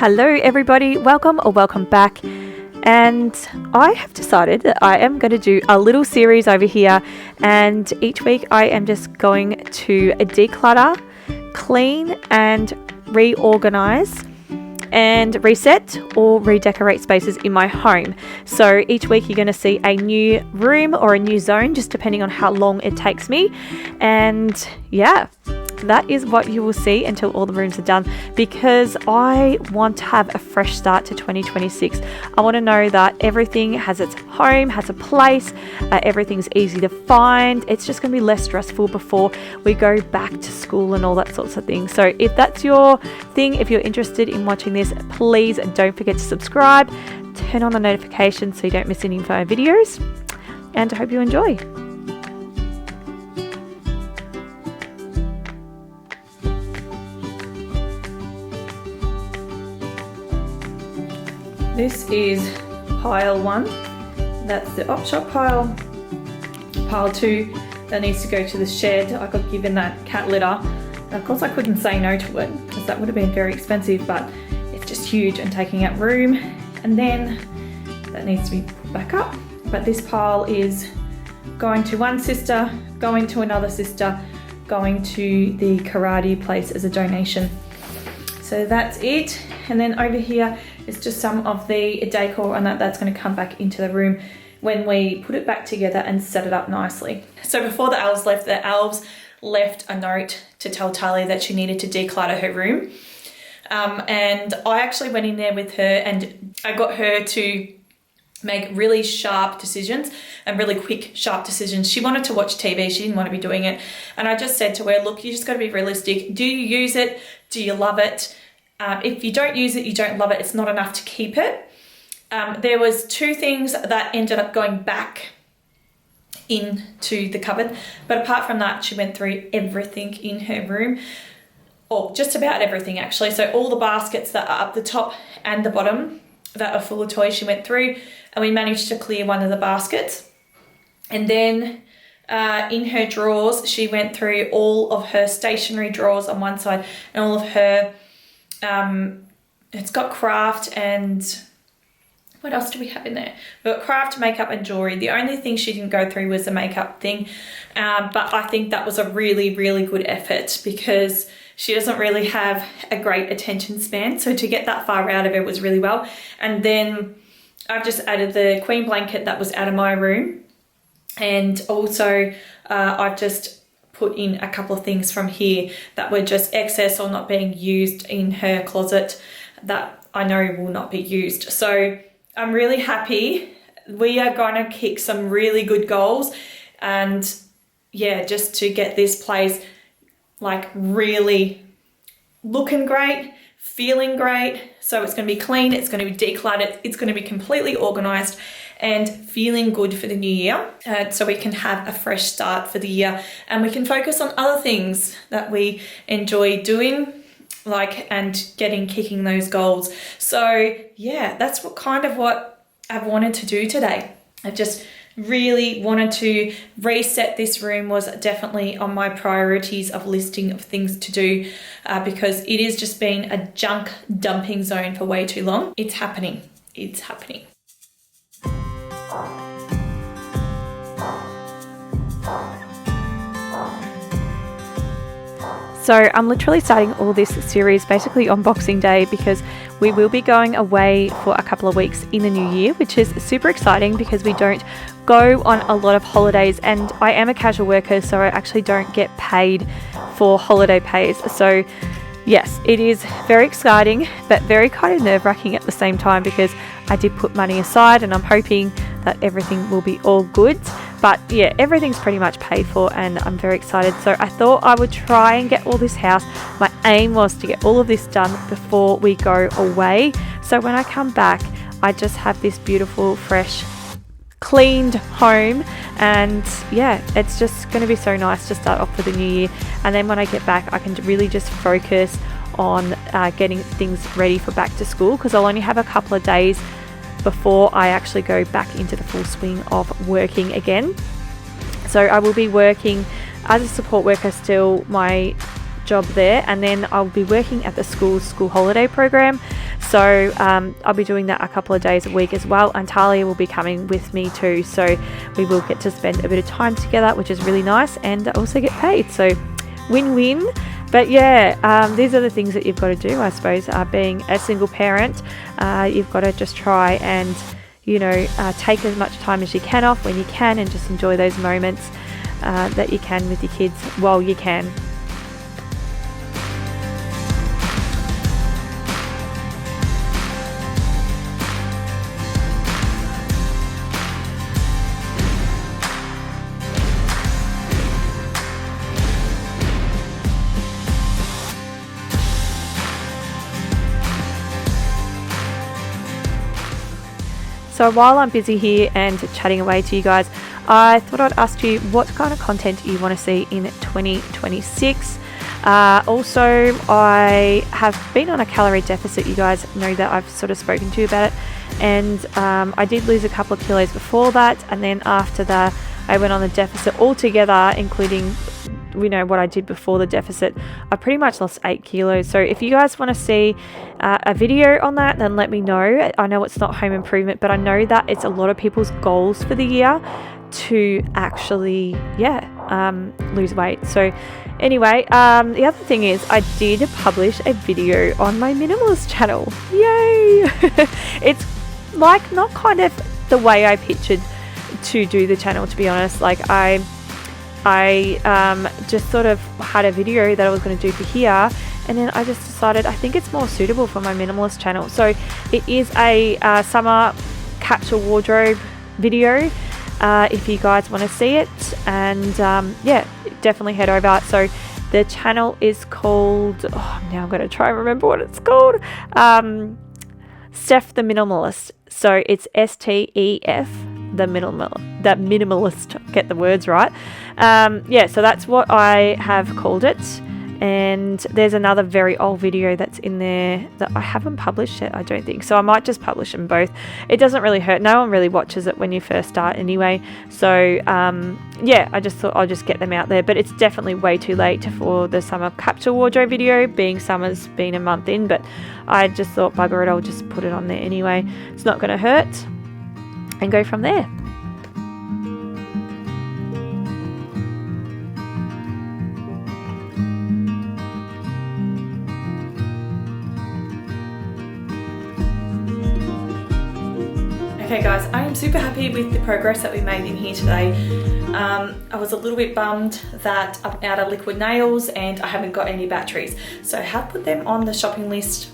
Hello everybody, welcome or welcome back. And I have decided that I am going to do a little series over here, and each week I am just going to declutter, clean and reorganize and reset or redecorate spaces in my home. So each week you're going to see a new room or a new zone, just depending on how long it takes me. And yeah, that is what you will see until all the rooms are done, because I want to have a fresh start to 2026. I want to know that everything has its home, has a place, everything's easy to find. It's just going to be less stressful before we go back to school and all that sorts of things. So if that's your thing, if you're interested in watching this, please don't forget to subscribe, turn on the notifications so you don't miss any of my videos, and I hope you enjoy. This is pile 1, that's the op shop pile. Pile 2, that needs to go to the shed. I got given that cat litter. And of course I couldn't say no to it, because that would have been very expensive, but it's just huge and taking up room. And then that needs to be put back up. But this pile is going to one sister, going to another sister, going to the karate place as a donation. So that's it. And then over here is just some of the decor, and that's going to come back into the room when we put it back together and set it up nicely. So before the elves left a note to tell Talia that she needed to declutter her room. And I actually went in there with her and I got her to make really sharp decisions and really quick, sharp decisions. She wanted to watch TV. She didn't want to be doing it. And I just said to her, look, you just got to be realistic. Do you use it? Do you love it? If you don't use it, you don't love it. It's not enough to keep it. There was 2 things that ended up going back into the cupboard. But apart from that, she went through everything in her room, or just about everything actually. So all the baskets that are up the top and the bottom that are full of toys, she went through, and we managed to clear one of the baskets. And then in her drawers, she went through all of her stationery drawers on one side and all of her it's got craft and what else do we have in there? We've got craft, makeup and jewelry. The only thing she didn't go through was the makeup thing, but I think that was a really, really good effort, because she doesn't really have a great attention span. So to get that far out of it was really well. And then I've just added the queen blanket that was out of my room, and also I've just put in a couple of things from here that were just excess or not being used in her closet that I know will not be used. So I'm really happy. We are going to kick some really good goals, and yeah, just to get this place like really looking great, feeling great. So it's going to be clean, it's going to be decluttered, it's going to be completely organized and feeling good for the new year, so we can have a fresh start for the year and we can focus on other things that we enjoy doing, and kicking those goals. So yeah, that's what I've wanted to do today. I just really wanted to reset this room. Was definitely on my priorities of listing of things to do, because it has just been a junk dumping zone for way too long. It's happening. So I'm literally starting all this series basically on Boxing Day, because we will be going away for a couple of weeks in the new year, which is super exciting because we don't go on a lot of holidays, and I am a casual worker, so I actually don't get paid for holiday pays. So yes, it is very exciting, but very kind of nerve-wracking at the same time, because I did put money aside and I'm hoping that everything will be all good. But yeah, everything's pretty much paid for and I'm very excited. So I thought I would try and get all this house. My aim was to get all of this done before we go away. So when I come back, I just have this beautiful, fresh, cleaned home. And yeah, it's just going to be so nice to start off for the new year. And then when I get back, I can really just focus on getting things ready for back to school, because I'll only have a couple of days before I actually go back into the full swing of working again. So I will be working as a support worker still, my job there, and then I'll be working at the school holiday program. So I'll be doing that a couple of days a week as well, and Talia will be coming with me too, so we will get to spend a bit of time together, which is really nice, and also get paid, so win-win. But yeah, these are the things that you've got to do, I suppose. Being a single parent, you've got to just try and, you know, take as much time as you can off when you can, and just enjoy those moments that you can with your kids while you can. So while I'm busy here and chatting away to you guys, I thought I'd ask you what kind of content you want to see in 2026. Also, I have been on a calorie deficit. You guys know that I've sort of spoken to you about it, and I did lose a couple of kilos before that, and then after that I went on the deficit altogether, including, you know, what I did before the deficit. I pretty much lost 8 kilos. So if you guys want to see a video on that, then let me know. I know it's not home improvement, but I know that it's a lot of people's goals for the year to actually lose weight. So anyway, the other thing is I did publish a video on my minimalist channel. Yay! It's like not kind of the way I pictured to do the channel, to be honest. Like I just sort of had a video that I was going to do for here, and then I just decided I think it's more suitable for my minimalist channel. So it is a summer capsule wardrobe video, if you guys want to see it, and yeah, definitely head over. So the channel is called, now I'm going to try and remember what it's called, Steph the Minimalist. So it's STEF the minimalist, get the words right. Yeah, so that's what I have called it. And there's another very old video that's in there that I haven't published yet, I don't think. So I might just publish them both. It doesn't really hurt. No one really watches it when you first start anyway. So yeah, I just thought I'll just get them out there. But it's definitely way too late for the summer capsule wardrobe video, being summer's been a month in. But I just thought, bugger it, I'll just put it on there anyway. It's not going to hurt, and go from there. Okay guys, I am super happy with the progress that we made in here today. I was a little bit bummed that I'm out of liquid nails and I haven't got any batteries. So I have put them on the shopping list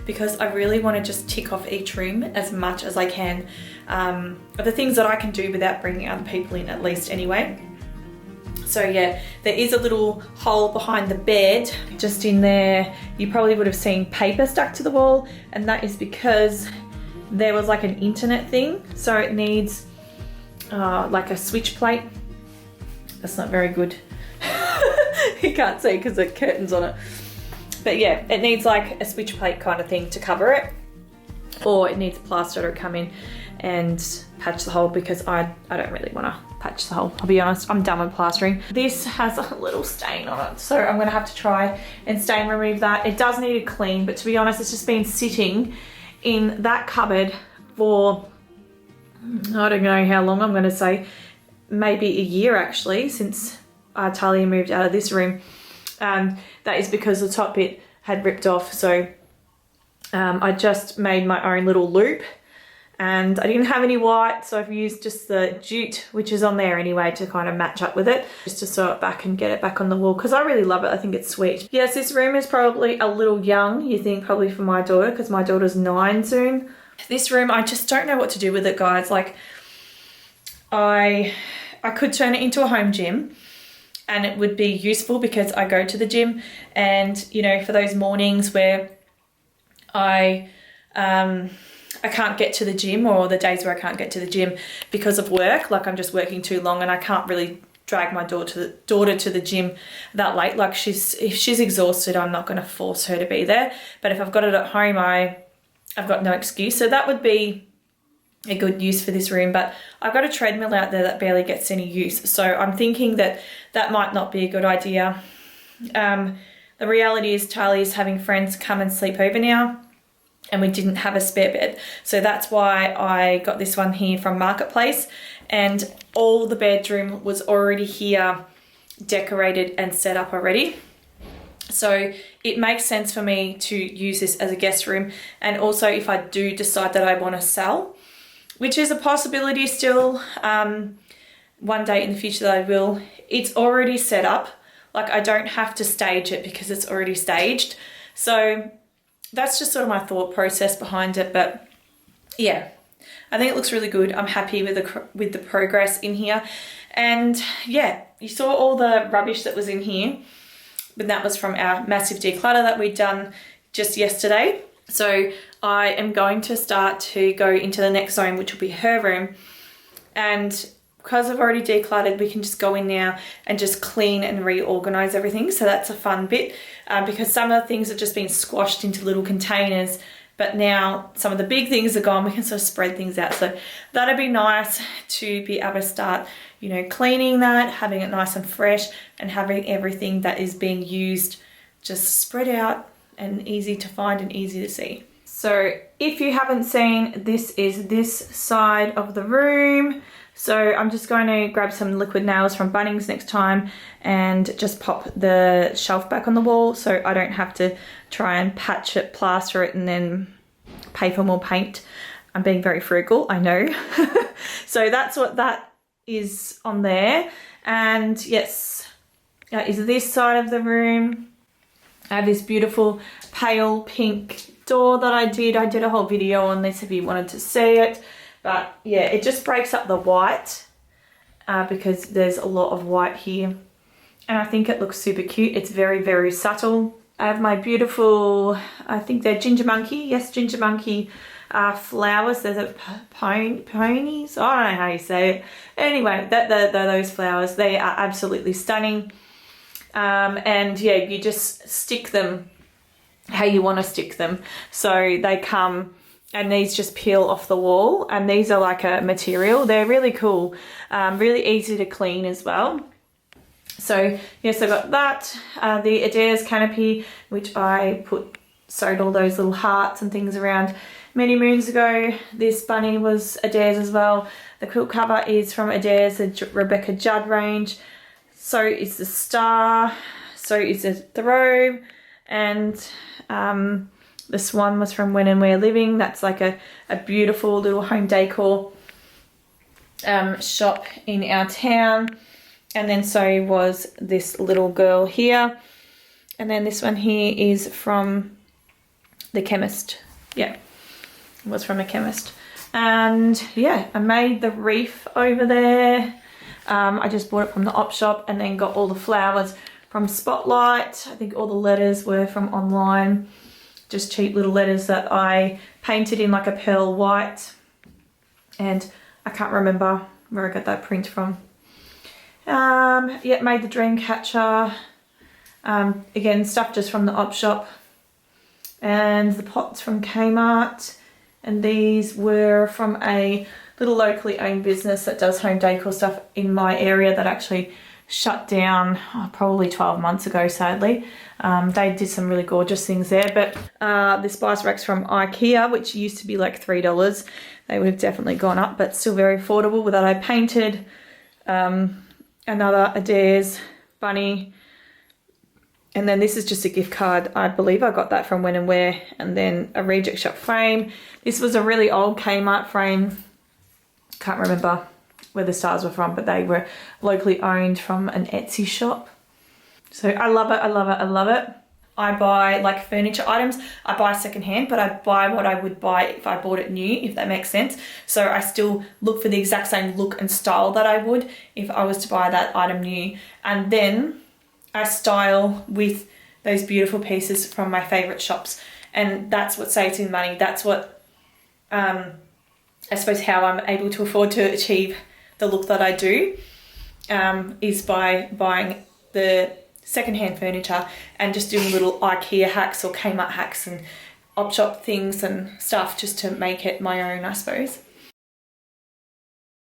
because I really want to just tick off each room as much as I can. The things that I can do without bringing other people in, at least anyway. So yeah, there is a little hole behind the bed. Just in there, you probably would have seen paper stuck to the wall, and that is because there was like an internet thing, so it needs like a switch plate. That's not very good. You can't see because the curtain's on it. But yeah, it needs like a switch plate kind of thing to cover it, or it needs a plaster to come in and patch the hole, because I don't really want to patch the hole. I'll be honest, I'm done with plastering. This has a little stain on it, so I'm going to have to try and stain remove that. It does need a clean, but to be honest, it's just been sitting in that cupboard for, I don't know how long, I'm going to say maybe a year actually, since Talia moved out of this room. That is because the top bit had ripped off, so I just made my own little loop, and I didn't have any white, so I've used just the jute, which is on there anyway, to kind of match up with it, just to sew it back and get it back on the wall, because I really love it. I think it's sweet. Yes, this room is probably a little young, you think, probably for my daughter, because my daughter's 9 soon. This room, I just don't know what to do with it, guys. Like, I could turn it into a home gym, and it would be useful because I go to the gym, and you know, for those mornings where I can't get to the gym, or the days where I can't get to the gym because of work, like I'm just working too long and I can't really drag my daughter to the gym that late. Like, if she's exhausted, I'm not going to force her to be there. But if I've got it at home, I've got no excuse. So that would be a good use for this room. But I've got a treadmill out there that barely gets any use, so I'm thinking that that might not be a good idea. the reality is Charlie's having friends come and sleep over now, and we didn't have a spare bed. So that's why I got this one here from Marketplace, and all the bedroom was already here, decorated and set up already. So it makes sense for me to use this as a guest room. And also if I do decide that I want to sell, which is a possibility still, one day in the future that I will, it's already set up. Like I don't have to stage it because it's already staged. So that's just sort of my thought process behind it. But yeah, I think it looks really good. I'm happy with the progress in here. And yeah, you saw all the rubbish that was in here, but that was from our massive declutter that we'd done just yesterday. So I am going to start to go into the next zone, which will be her room. And because I've already decluttered, we can just go in now and just clean and reorganize everything. So that's a fun bit, because some of the things have just been squashed into little containers, but now some of the big things are gone. We can sort of spread things out. So that'd be nice to be able to start, you know, cleaning that, having it nice and fresh, and having everything that is being used just spread out and easy to find and easy to see. So if you haven't seen, this is this side of the room. So I'm just going to grab some liquid nails from Bunnings next time and just pop the shelf back on the wall so I don't have to try and patch it, plaster it, and then pay for more paint. I'm being very frugal, I know. So that's what that is on there. And yes, that is this side of the room. I have this beautiful pale pink door that I did a whole video on this if you wanted to see it. But yeah, it just breaks up the white because there's a lot of white here. And I think it looks super cute. It's very, very subtle. I have my beautiful, I think they're ginger monkey. Yes, ginger monkey flowers. There's a ponies. I don't know how you say it. Anyway, those flowers, they are absolutely stunning. And yeah, you just stick them how you want to stick them. So they come, and these just peel off the wall, and these are like a material. They're really cool, really easy to clean as well. So yes, I got that, the Adair's canopy, which I sewed all those little hearts and things around many moons ago. This bunny was Adair's as well. The quilt cover is from Adair's, the Rebecca Judd range. So is the star, so is the throw, and this one was from When and Where Living. That's like a beautiful little home decor shop in our town. And then so was this little girl here. And then this one here is from the chemist. Yeah, it was from a chemist. And yeah, I made the wreath over there. I just bought it from the op shop, and then got all the flowers from Spotlight. I think all the letters were from online. Just cheap little letters that I painted in like a pearl white. And I can't remember where I got that print from. Yeah, made the dream catcher. Again, stuff just from the op shop. And the pots from Kmart. And these were from a little locally owned business that does home decor stuff in my area that actually shut down probably 12 months ago, sadly. They did some really gorgeous things there. But the spice racks from IKEA, which used to be like $3. They would have definitely gone up, but still very affordable. With that, I painted another Adair's bunny. And then this is just a gift card. I believe I got that from When and Where. And then a reject shop frame. This was a really old Kmart frame. Can't remember where the stars were from, but they were locally owned from an Etsy shop. So I love it, I love it, I love it. I buy like furniture items. I buy secondhand, but I buy what I would buy if I bought it new, if that makes sense. So I still look for the exact same look and style that I would if I was to buy that item new. And then I style with those beautiful pieces from my favorite shops. And that's what saves me money. That's what, I suppose, how I'm able to afford to achieve the look that I do, is by buying the secondhand furniture and just doing little IKEA hacks or Kmart hacks and op shop things and stuff just to make it my own, I suppose.